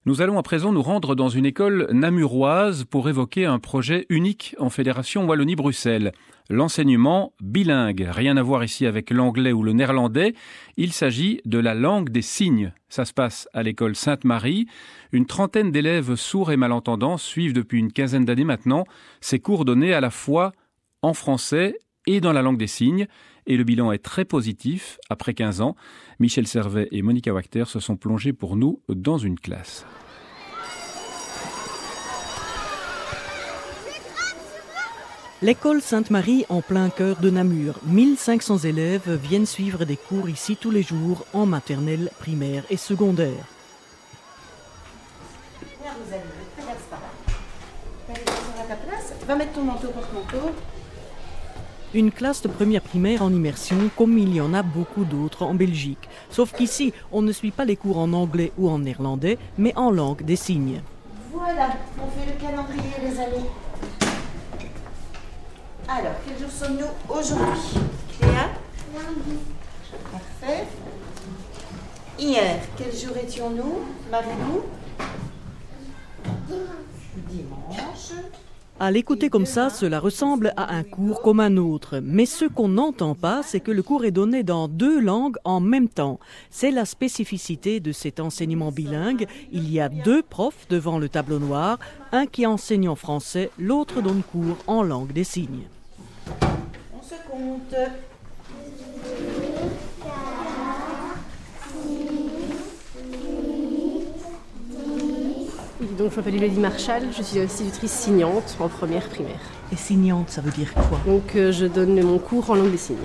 Nous allons à présent nous rendre dans une école namuroise pour évoquer un projet unique en Fédération Wallonie-Bruxelles. L'enseignement bilingue. Rien à voir ici avec l'anglais ou le néerlandais. Il s'agit de la langue des signes. Ça se passe à l'école Sainte-Marie. Une trentaine d'élèves sourds et malentendants suivent depuis une quinzaine d'années maintenant ces cours donnés à la fois en français et dans la langue des signes. Et le bilan est très positif. Après 15 ans, Michel Servet et Monica Wachter se sont plongés pour nous dans une classe. L'école Sainte-Marie en plein cœur de Namur. 1500 élèves viennent suivre des cours ici tous les jours en maternelle, primaire et secondaire. Regarde par là. Sur ta place. Va mettre ton manteau porte-manteau. Une classe de première primaire en immersion, comme il y en a beaucoup d'autres en Belgique. Sauf qu'ici, on ne suit pas les cours en anglais ou en néerlandais, mais en langue des signes. Voilà, on fait le calendrier, les amis. Alors, quel jour sommes-nous aujourd'hui? Cléa? Lundi. Parfait. Hier, quel jour étions-nous? Marie-Lou? Dimanche. À l'écouter comme ça, cela ressemble à un cours comme un autre. Mais ce qu'on n'entend pas, c'est que le cours est donné dans 2 langues en même temps. C'est la spécificité de cet enseignement bilingue. Il y a 2 profs devant le tableau noir, un qui enseigne en français, l'autre donne cours en langue des signes. On se compte. Donc, je m'appelle Elodie Marchal, je suis institutrice signante en première primaire. Et signante, ça veut dire quoi? Donc, je donne mon cours en langue des signes.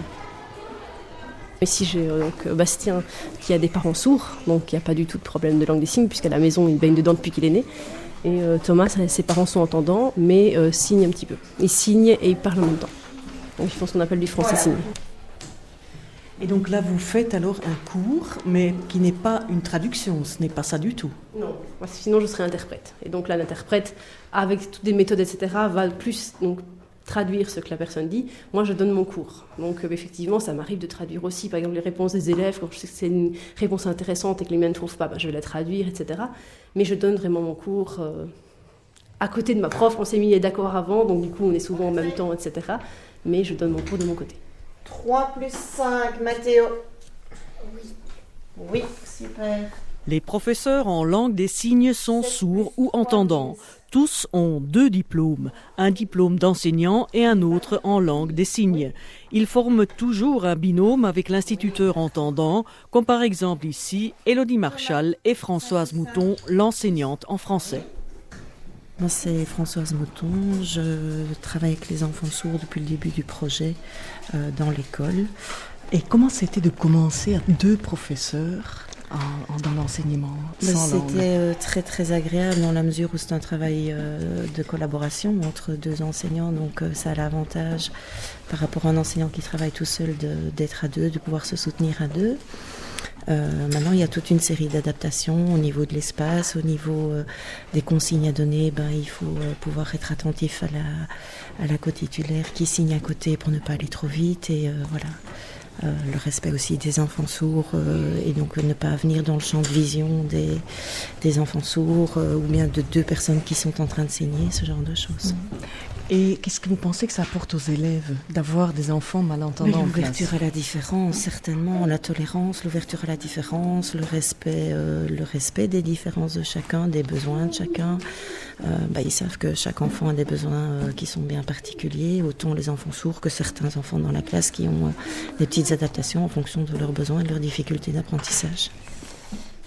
Ici, j'ai Bastien qui a des parents sourds, donc il n'y a pas du tout de problème de langue des signes, puisqu'à la maison, il baigne dedans depuis qu'il est né. Et Thomas, ses parents sont entendants, mais signe un petit peu. Il signe et il parle en même temps. Donc, ils font ce qu'on appelle du français signe. Et donc là, vous faites alors un cours, mais qui n'est pas une traduction, ce n'est pas ça du tout. Non, moi, sinon je serais interprète. Et donc là, l'interprète, avec toutes des méthodes, etc., va plus donc, traduire ce que la personne dit. Moi, je donne mon cours. Donc effectivement, ça m'arrive de traduire aussi, par exemple, les réponses des élèves. Quand je sais que c'est une réponse intéressante et que les miens ne trouvent pas, je vais la traduire, etc. Mais je donne vraiment mon cours à côté de ma prof. On s'est mis d'accord avant, donc du coup, on est souvent en même temps, etc. Mais je donne mon cours de mon côté. 3 plus 5, Mathéo. Oui, super. Les professeurs en langue des signes sont sourds ou entendants. Tous ont 2 diplômes, un diplôme d'enseignant et un autre en langue des signes. Ils forment toujours un binôme avec l'instituteur entendant, comme par exemple ici Elodie Marchal et Françoise Mouton, l'enseignante en français. Moi, c'est Françoise Mouton. Je travaille avec les enfants sourds depuis le début du projet dans l'école. Et comment c'était de commencer à 2 professeurs dans l'enseignement sans langue? C'était très très agréable dans la mesure où c'est un travail de collaboration entre 2 enseignants. Donc ça a l'avantage par rapport à un enseignant qui travaille tout seul d'être à 2, de pouvoir se soutenir à 2. Maintenant, il y a toute une série d'adaptations au niveau de l'espace, au niveau des consignes à donner. Il faut pouvoir être attentif à la co-titulaire qui signe à côté pour ne pas aller trop vite. Et voilà. Le respect aussi des enfants sourds et donc ne pas venir dans le champ de vision des enfants sourds ou bien de 2 personnes qui sont en train de saigner, ce genre de choses. Et qu'est-ce que vous pensez que ça apporte aux élèves d'avoir des enfants malentendants en classe? L'ouverture à la différence, certainement, la tolérance, l'ouverture à la différence, le respect des différences de chacun, des besoins de chacun. Ils savent que chaque enfant a des besoins qui sont bien particuliers, autant les enfants sourds que certains enfants dans la classe qui ont des petites adaptations en fonction de leurs besoins et de leurs difficultés d'apprentissage.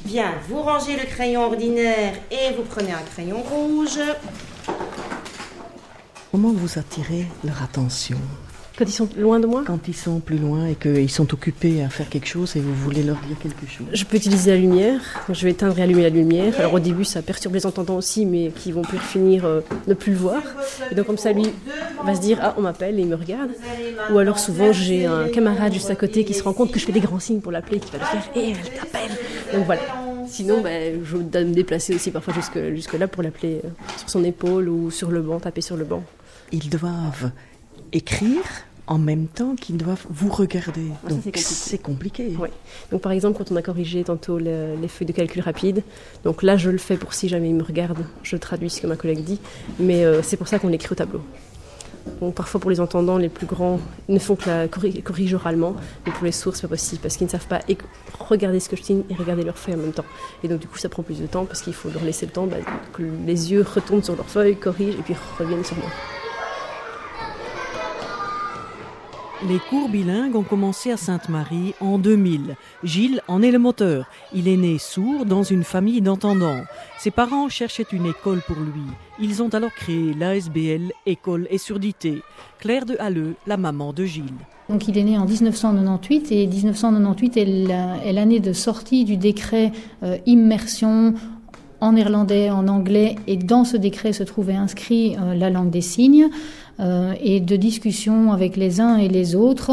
Bien, vous rangez le crayon ordinaire et vous prenez un crayon rouge. Comment vous attirez leur attention? Quand ils sont loin de moi? Quand ils sont plus loin et qu'ils sont occupés à faire quelque chose et vous voulez leur dire quelque chose? Je peux utiliser la lumière. Je vais éteindre et allumer la lumière. Alors au début, ça perturbe les entendants aussi, mais qui vont plus finir ne plus le voir. Et donc comme ça, lui va se dire « Ah, on m'appelle » et il me regarde. Ou alors souvent, j'ai un camarade juste à côté qui se rend compte que je fais des grands signes pour l'appeler, qui va le faire « Hé, elle t'appelle !» Donc voilà. Sinon, je dois me déplacer aussi parfois jusque là pour l'appeler sur son épaule ou sur le banc, taper sur le banc. Ils doivent écrire en même temps qu'ils doivent vous regarder. Ah, ça, Donc c'est compliqué. Oui. Donc par exemple, quand on a corrigé tantôt les feuilles de calcul rapide, donc là je le fais pour si jamais ils me regardent, je traduis ce que ma collègue dit, mais c'est pour ça qu'on l'écrit au tableau. Donc parfois pour les entendants, les plus grands ne font que la corrige oralement, mais pour les sourds c'est pas possible parce qu'ils ne savent pas regarder ce que je signe et regarder leurs feuilles en même temps. Et donc du coup ça prend plus de temps parce qu'il faut leur laisser le temps que les yeux retournent sur leurs feuilles, corrigent et puis reviennent sur moi. Les cours bilingues ont commencé à Sainte-Marie en 2000. Gilles en est le moteur. Il est né sourd dans une famille d'entendants. Ses parents cherchaient une école pour lui. Ils ont alors créé l'ASBL, École et Surdité. Claire de Halleux, la maman de Gilles. Donc il est né en 1998 et 1998 est l'année de sortie du décret immersion en néerlandais, en anglais, et dans ce décret se trouvait inscrit la langue des signes. Et de discussion avec les uns et les autres,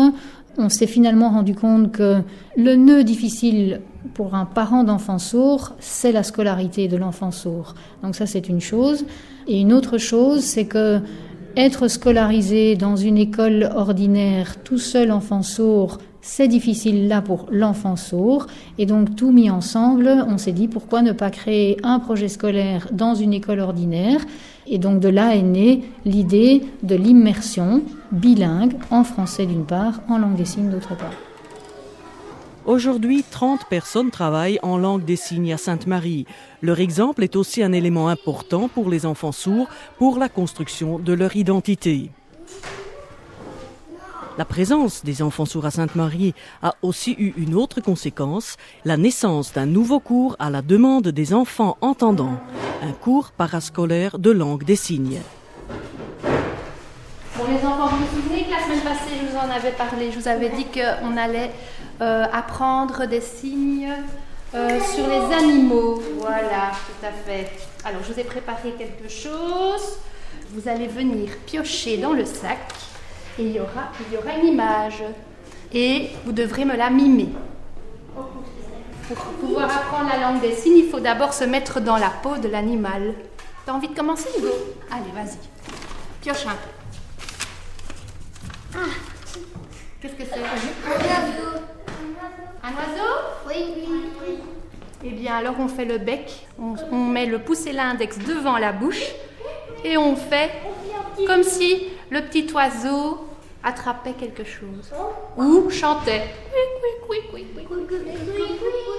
on s'est finalement rendu compte que le nœud difficile pour un parent d'enfant sourd, c'est la scolarité de l'enfant sourd. Donc ça, c'est une chose. Et une autre chose, c'est que être scolarisé dans une école ordinaire, tout seul enfant sourd, c'est difficile là pour l'enfant sourd. Et donc tout mis ensemble, on s'est dit pourquoi ne pas créer un projet scolaire dans une école ordinaire. Et donc de là est née l'idée de l'immersion bilingue en français d'une part, en langue des signes d'autre part. Aujourd'hui, 30 personnes travaillent en langue des signes à Sainte-Marie. Leur exemple est aussi un élément important pour les enfants sourds pour la construction de leur identité. La présence des enfants sourds à Sainte-Marie a aussi eu une autre conséquence, la naissance d'un nouveau cours à la demande des enfants entendants, un cours parascolaire de langue des signes. Bon les enfants, vous vous souvenez que la semaine passée je vous en avais parlé, je vous avais dit qu'on allait apprendre des signes sur les animaux. Voilà, tout à fait. Alors je vous ai préparé quelque chose, vous allez venir piocher dans le sac. Et il y aura une image. Et vous devrez me la mimer. Pour pouvoir apprendre la langue des signes, il faut d'abord se mettre dans la peau de l'animal. T'as envie de commencer, Hugo? Allez, vas-y. Pioche un. Ah. Qu'est-ce que c'est? Un oiseau. Un oiseau? Oui. Eh bien, alors on fait le bec. On met le pouce et l'index devant la bouche. Et on fait comme si le petit oiseau attrapait quelque chose ou chantait.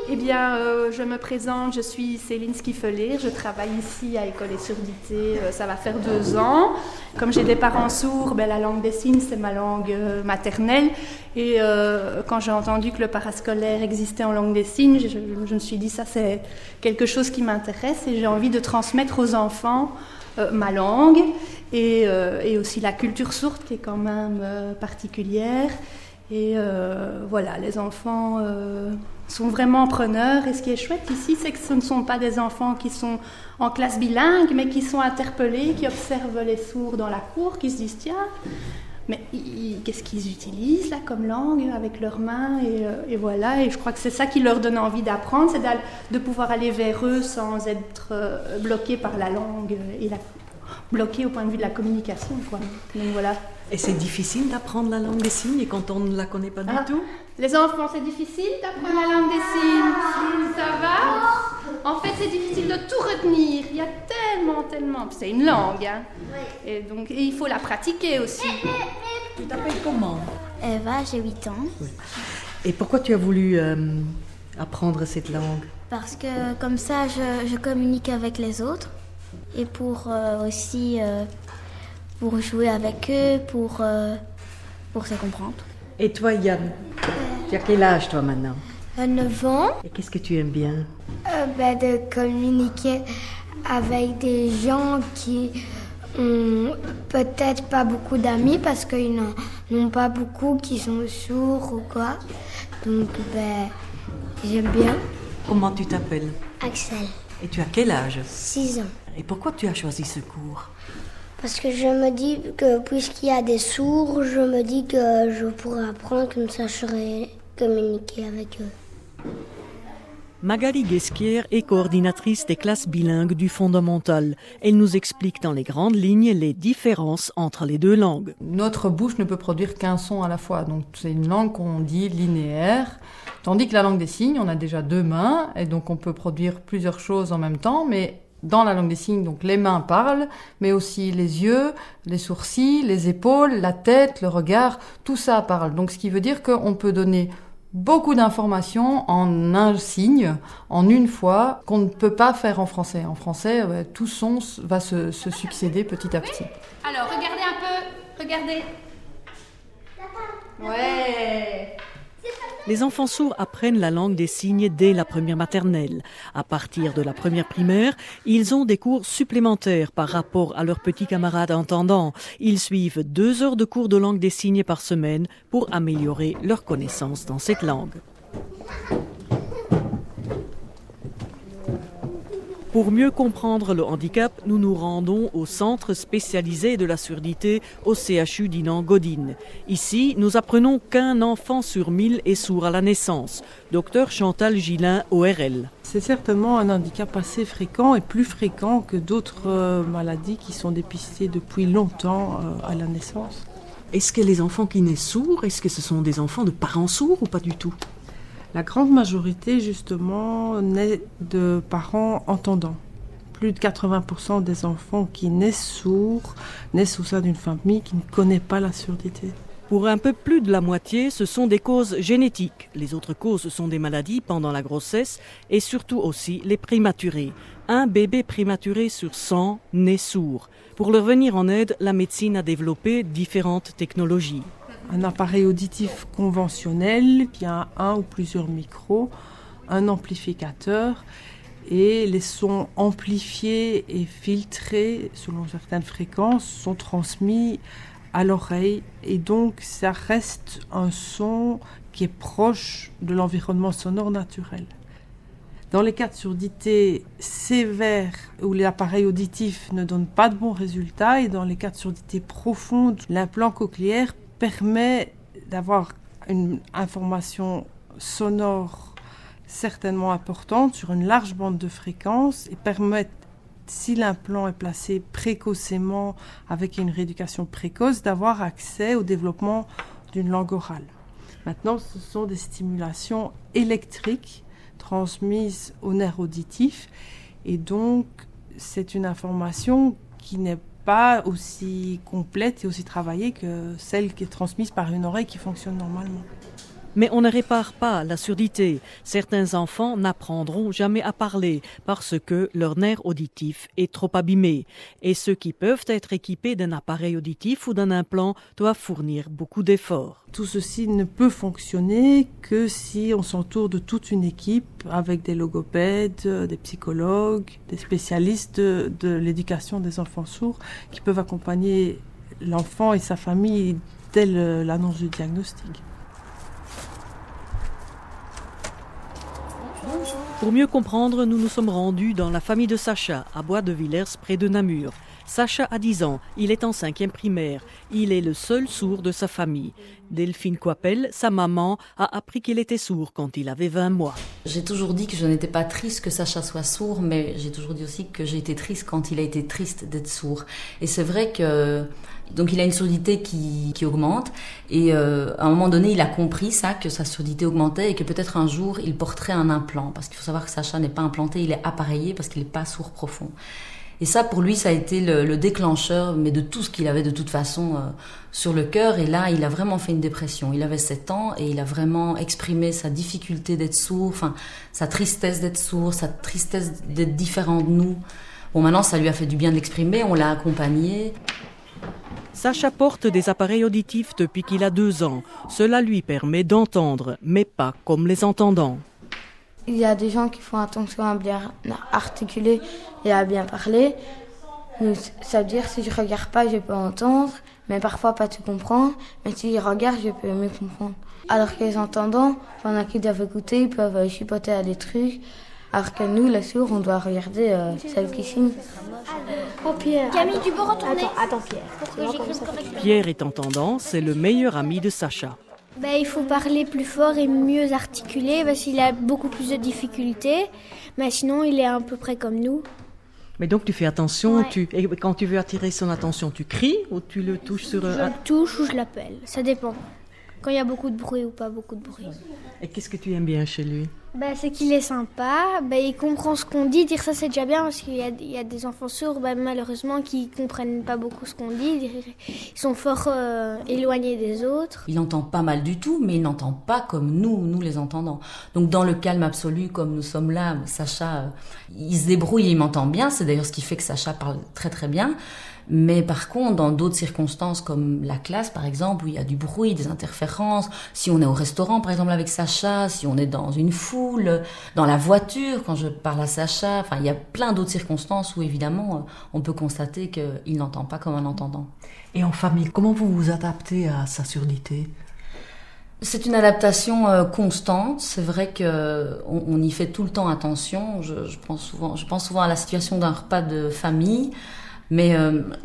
Eh bien, je me présente, je suis Céline Skiffeler, je travaille ici à École et Surdité, ça va faire 2 ans. Comme j'ai des parents sourds, la langue des signes, c'est ma langue maternelle. Et quand j'ai entendu que le parascolaire existait en langue des signes, je me suis dit, ça c'est quelque chose qui m'intéresse et j'ai envie de transmettre aux enfants ma langue et aussi la culture sourde qui est quand même particulière. Et voilà, les enfants sont vraiment preneurs. Et ce qui est chouette ici, c'est que ce ne sont pas des enfants qui sont en classe bilingue, mais qui sont interpellés, qui observent les sourds dans la cour, qui se disent tiens, mais qu'est-ce qu'ils utilisent là comme langue avec leurs mains et voilà. Et je crois que c'est ça qui leur donne envie d'apprendre, c'est de pouvoir aller vers eux sans être bloqué par la langue et bloqué au point de vue de la communication, quoi. Donc voilà. Et c'est difficile d'apprendre la langue des signes quand on ne la connaît pas du tout? Les enfants, c'est difficile d'apprendre la langue des signes. Ça va? En fait, c'est difficile de tout retenir. Il y a tellement... C'est une langue, hein. Oui. Et donc, il faut la pratiquer aussi. Tu t'appelles comment? Eva, j'ai 8 ans. Oui. Et pourquoi tu as voulu apprendre cette langue? Parce que comme ça, je communique avec les autres. Et pour aussi... pour jouer avec eux, pour se comprendre. Et toi, Yann, tu as quel âge, toi, maintenant? 9 ans. Et qu'est-ce que tu aimes bien? De communiquer avec des gens qui ont peut-être pas beaucoup d'amis, parce qu'ils n'ont pas beaucoup, qui sont sourds ou quoi. Donc, j'aime bien. Comment tu t'appelles? Axel. Et tu as quel âge? 6 ans. Et pourquoi tu as choisi ce cours? Parce que je me dis que puisqu'il y a des sourds, je me dis que je pourrais apprendre, comme ça je saurais communiquer avec eux. Magali Guesquière est coordinatrice des classes bilingues du fondamental. Elle nous explique dans les grandes lignes les différences entre les deux langues. Notre bouche ne peut produire qu'un son à la fois, donc c'est une langue qu'on dit linéaire, tandis que la langue des signes, on a déjà 2 mains, et donc on peut produire plusieurs choses en même temps, mais dans la langue des signes, donc les mains parlent, mais aussi les yeux, les sourcils, les épaules, la tête, le regard, tout ça parle. Donc ce qui veut dire qu'on peut donner beaucoup d'informations en un signe, en une fois, qu'on ne peut pas faire en français. En français, tout son va se succéder petit à petit. Alors, regardez un peu, regardez. Ouais. Les enfants sourds apprennent la langue des signes dès la première maternelle. À partir de la première primaire, ils ont des cours supplémentaires par rapport à leurs petits camarades entendants. Ils suivent 2 heures de cours de langue des signes par semaine pour améliorer leur connaissance dans cette langue. Pour mieux comprendre le handicap, nous nous rendons au centre spécialisé de la surdité au CHU d'Inan-Godine. Ici, nous apprenons qu'un enfant sur 1000 est sourd à la naissance. Docteur Chantal Gillin, ORL. C'est certainement un handicap assez fréquent et plus fréquent que d'autres maladies qui sont dépistées depuis longtemps à la naissance. Est-ce que les enfants qui naissent sourds, est-ce que ce sont des enfants de parents sourds ou pas du tout ? La grande majorité, justement, naît de parents entendants. Plus de 80% des enfants qui naissent sourds naissent au sein d'une famille qui ne connaît pas la surdité. Pour un peu plus de la moitié, ce sont des causes génétiques. Les autres causes sont des maladies pendant la grossesse et surtout aussi les prématurés. Un bébé prématuré sur 100 naît sourd. Pour leur venir en aide, la médecine a développé différentes technologies. Un appareil auditif conventionnel qui a un ou plusieurs micros, un amplificateur et les sons amplifiés et filtrés selon certaines fréquences sont transmis à l'oreille et donc ça reste un son qui est proche de l'environnement sonore naturel. Dans les cas de surdité sévère où l'appareil auditif ne donne pas de bons résultats et dans les cas de surdité profonde, l'implant cochléaire permet d'avoir une information sonore certainement importante sur une large bande de fréquences et permet, si l'implant est placé précocement avec une rééducation précoce, d'avoir accès au développement d'une langue orale. Maintenant, ce sont des stimulations électriques transmises au nerf auditif et donc c'est une information qui n'est pas aussi complète et aussi travaillée que celle qui est transmise par une oreille qui fonctionne normalement. Mais on ne répare pas la surdité. Certains enfants n'apprendront jamais à parler parce que leur nerf auditif est trop abîmé. Et ceux qui peuvent être équipés d'un appareil auditif ou d'un implant doivent fournir beaucoup d'efforts. Tout ceci ne peut fonctionner que si on s'entoure de toute une équipe avec des logopèdes, des psychologues, des spécialistes de l'éducation des enfants sourds qui peuvent accompagner l'enfant et sa famille dès l'annonce du diagnostic. Pour mieux comprendre, nous nous sommes rendus dans la famille de Sacha, à Bois-de-Villers, près de Namur. Sacha a 10 ans, il est en 5e primaire. Il est le seul sourd de sa famille. Delphine Coipel, sa maman, a appris qu'il était sourd quand il avait 20 mois. J'ai toujours dit que je n'étais pas triste que Sacha soit sourd, mais j'ai toujours dit aussi que j'ai été triste quand il a été triste d'être sourd. Et c'est vrai que donc il a une surdité qui augmente et à un moment donné il a compris ça, que sa surdité augmentait et que peut-être un jour il porterait un implant, parce qu'il faut savoir que Sacha n'est pas implanté, il est appareillé parce qu'il n'est pas sourd profond. Et ça, pour lui, ça a été le déclencheur, mais de tout ce qu'il avait de toute façon sur le cœur. Et là, il a vraiment fait une dépression. Il avait 7 ans et il a vraiment exprimé sa difficulté d'être sourd, enfin, sa tristesse d'être sourd, sa tristesse d'être différent de nous. Bon, maintenant, ça lui a fait du bien de l'exprimer, on l'a accompagné. Sacha porte des appareils auditifs depuis qu'il a 2 ans. Cela lui permet d'entendre, mais pas comme les entendants. Il y a des gens qui font attention à bien articuler et à bien parler. Ça veut dire si je regarde pas, je peux entendre, mais parfois pas tout comprendre. Mais si je regarde, je peux mieux comprendre. Alors que les entendants, pendant qu'ils doivent écouter, ils peuvent chipoter à des trucs. Alors que nous, les sourds, on doit regarder celles qui signent. Oh Pierre. Camille, tu peux retourner ? Attends Pierre. Pierre est entendant, c'est le meilleur ami de Sacha. Il faut parler plus fort et mieux articuler parce qu'il a beaucoup plus de difficultés. Mais sinon, il est à peu près comme nous. Mais donc tu fais attention, Ouais. et quand tu veux attirer son attention, tu cries ou tu le touches sur... Je le touche ou je l'appelle, ça dépend. Quand il y a beaucoup de bruit ou pas beaucoup de bruit. Et qu'est-ce que tu aimes bien chez lui? C'est qu'il est sympa, il comprend ce qu'on dit, dire ça c'est déjà bien parce qu'il y a des enfants sourds malheureusement qui comprennent pas beaucoup ce qu'on dit, ils sont fort éloignés des autres. Il entend pas mal du tout, mais il n'entend pas comme nous les entendants. Donc dans le calme absolu, comme nous sommes là, Sacha, il se débrouille et il m'entend bien, c'est d'ailleurs ce qui fait que Sacha parle très très bien. Mais par contre, dans d'autres circonstances comme la classe, par exemple, où il y a du bruit, des interférences, si on est au restaurant, par exemple, avec Sacha, si on est dans une foule, dans la voiture, quand je parle à Sacha, enfin, il y a plein d'autres circonstances où, évidemment, on peut constater qu'il n'entend pas comme un entendant. Et en famille, comment vous vous adaptez à sa surdité ? C'est une adaptation constante. C'est vrai qu'on y fait tout le temps attention. Je pense souvent à la situation d'un repas de famille. Mais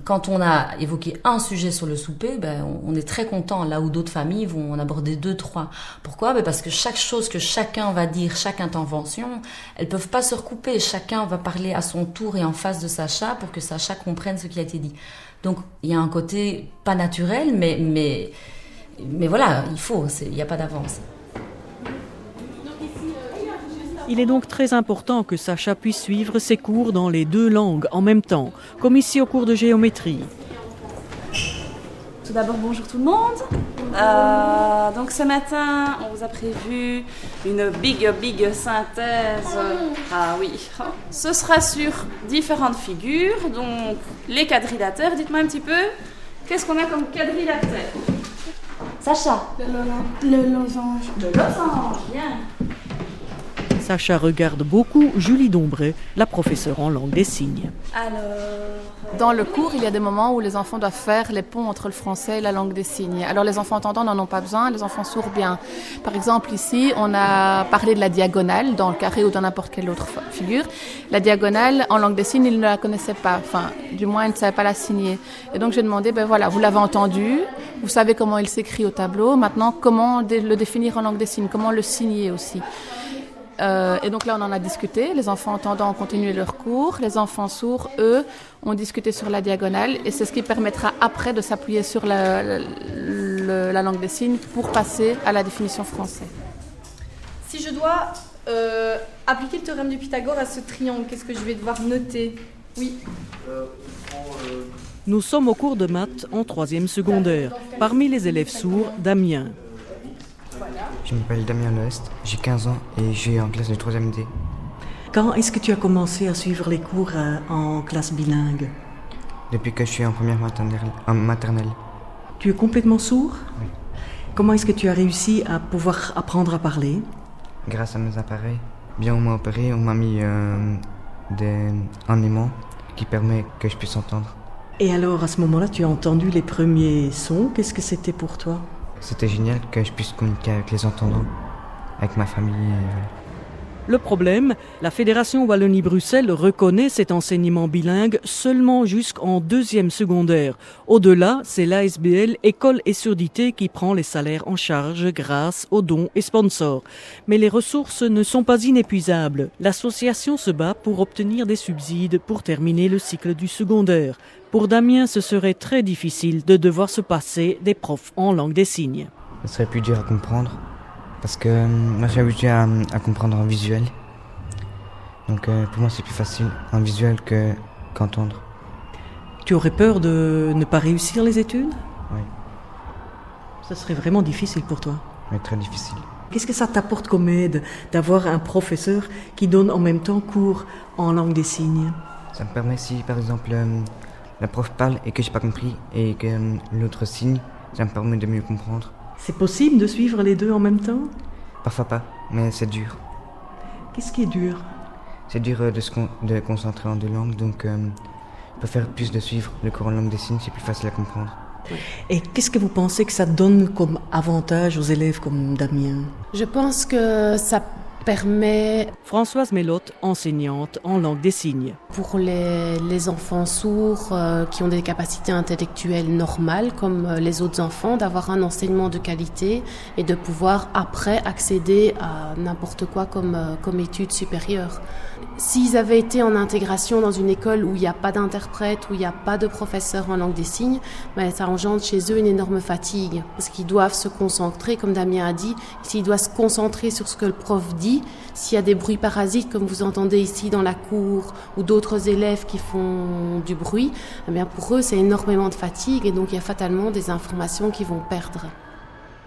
quand on a évoqué un sujet sur le souper, on est très content, là où d'autres familles vont en aborder 2, 3. Pourquoi ? Parce que chaque chose que chacun va dire, chaque intervention, elles peuvent pas se recouper. Chacun va parler à son tour et en face de Sacha pour que Sacha comprenne ce qui a été dit. Donc il y a un côté pas naturel, mais voilà, il n'y a pas d'avance. Il est donc très important que Sacha puisse suivre ses cours dans les 2 langues en même temps, comme ici au cours de géométrie. Tout d'abord, bonjour tout le monde. Donc ce matin, on vous a prévu une big synthèse. Ah oui, ce sera sur différentes figures. Donc les quadrilatères, dites-moi un petit peu, qu'est-ce qu'on a comme quadrilatère ? Sacha. Le losange. Le losange, bien. Sacha regarde beaucoup Julie Dombray, la professeure en langue des signes. Alors, Dans le cours, il y a des moments où les enfants doivent faire les ponts entre le français et la langue des signes. Alors les enfants entendants n'en ont pas besoin, les enfants sourds bien. Par exemple, ici, on a parlé de la diagonale dans le carré ou dans n'importe quelle autre figure. La diagonale, en langue des signes, ils ne la connaissaient pas. Enfin, du moins, ils ne savaient pas la signer. Et donc, j'ai demandé, vous l'avez entendu, vous savez comment il s'écrit au tableau. Maintenant, comment le définir en langue des signes, comment le signer aussi. Et donc là, on en a discuté. Les enfants entendants ont continué leur cours. Les enfants sourds, eux, ont discuté sur la diagonale. Et c'est ce qui permettra après de s'appuyer sur la langue des signes pour passer à la définition française. Si je dois appliquer le théorème de Pythagore à ce triangle, qu'est-ce que je vais devoir noter ? Oui. Nous sommes au cours de maths en 3e secondaire. Parmi les élèves sourds, Damien. Je m'appelle Damien Loest, j'ai 15 ans et je suis en classe de 3e D. Quand est-ce que tu as commencé à suivre les cours en classe bilingue ? Depuis que je suis en première maternelle. Tu es complètement sourd ? Oui. Comment est-ce que tu as réussi à pouvoir apprendre à parler ? Grâce à mes appareils. Bien, on m'a opéré, on m'a mis un aimant qui permet que je puisse entendre. Et alors, à ce moment-là, tu as entendu les premiers sons. Qu'est-ce que c'était pour toi ? C'était génial que je puisse communiquer avec les entendants, avec ma famille. Le problème, la Fédération Wallonie-Bruxelles reconnaît cet enseignement bilingue seulement jusqu'en 2e secondaire. Au-delà, c'est l'ASBL École et Surdité qui prend les salaires en charge grâce aux dons et sponsors. Mais les ressources ne sont pas inépuisables. L'association se bat pour obtenir des subsides pour terminer le cycle du secondaire. Pour Damien, ce serait très difficile de devoir se passer des profs en langue des signes. Ce serait plus dur à comprendre. Parce que moi je suis habitué à comprendre en visuel. Donc pour moi c'est plus facile en visuel qu'entendre. Tu aurais peur de ne pas réussir les études ? Oui. Ça serait vraiment difficile pour toi ? Oui, très difficile. Qu'est-ce que ça t'apporte comme aide d'avoir un professeur qui donne en même temps cours en langue des signes ? Ça me permet si par exemple la prof parle et que j'ai pas compris et que l'autre signe, ça me permet de mieux comprendre. C'est possible de suivre les deux en même temps ? Parfois pas, mais c'est dur. Qu'est-ce qui est dur ? C'est dur de concentrer en 2 langues, donc je préfère plus de suivre le cours en langue des signes, c'est plus facile à comprendre. Et qu'est-ce que vous pensez que ça donne comme avantage aux élèves comme Damien ? Je pense que ça permet... Françoise Mélotte, enseignante en langue des signes. Pour les enfants sourds qui ont des capacités intellectuelles normales, comme les autres enfants, d'avoir un enseignement de qualité et de pouvoir après accéder à n'importe quoi comme études supérieures. S'ils avaient été en intégration dans une école où il n'y a pas d'interprète, où il n'y a pas de professeur en langue des signes, ça engendre chez eux une énorme fatigue. Parce qu'ils doivent se concentrer, comme Damien a dit, s'ils doivent se concentrer sur ce que le prof dit, s'il y a des bruits parasites, comme vous entendez ici dans la cour, ou d'autres élèves qui font du bruit, pour eux c'est énormément de fatigue et donc il y a fatalement des informations qu'ils vont perdre.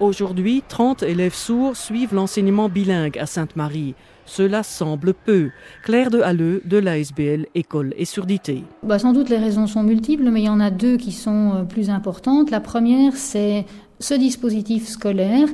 Aujourd'hui, 30 élèves sourds suivent l'enseignement bilingue à Sainte-Marie. Cela semble peu. Claire de Halleux de l'ASBL École et Surdité. Sans doute les raisons sont multiples, mais il y en a deux qui sont plus importantes. La première, c'est ce dispositif scolaire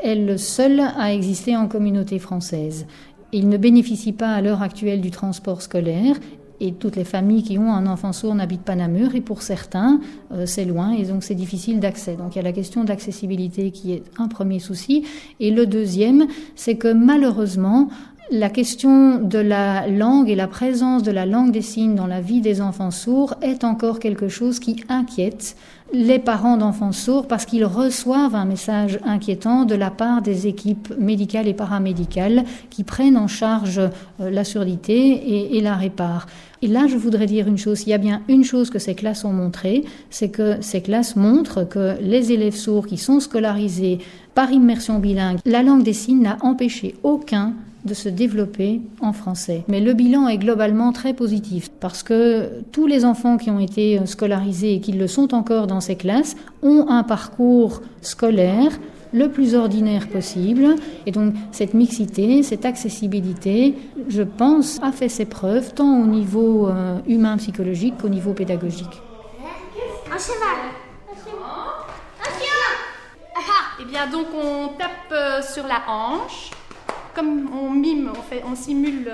est le seul à exister en communauté française. Il ne bénéficie pas à l'heure actuelle du transport scolaire. Et toutes les familles qui ont un enfant sourd n'habitent pas Namur, et pour certains, c'est loin, et donc c'est difficile d'accès. Donc il y a la question d'accessibilité qui est un premier souci. Et le deuxième, c'est que malheureusement, la question de la langue et la présence de la langue des signes dans la vie des enfants sourds est encore quelque chose qui inquiète les parents d'enfants sourds parce qu'ils reçoivent un message inquiétant de la part des équipes médicales et paramédicales qui prennent en charge la surdité et la réparent. Et là, je voudrais dire une chose. Il y a bien une chose que ces classes ont montré, c'est que ces classes montrent que les élèves sourds qui sont scolarisés par immersion bilingue, la langue des signes n'a empêché aucun de se développer en français. Mais le bilan est globalement très positif parce que tous les enfants qui ont été scolarisés et qui le sont encore dans ces classes ont un parcours scolaire le plus ordinaire possible. Et donc cette mixité, cette accessibilité, je pense, a fait ses preuves tant au niveau humain psychologique qu'au niveau pédagogique. Un cheval. Un chien. Eh bien donc on tape sur la hanche. Comme on mime, on simule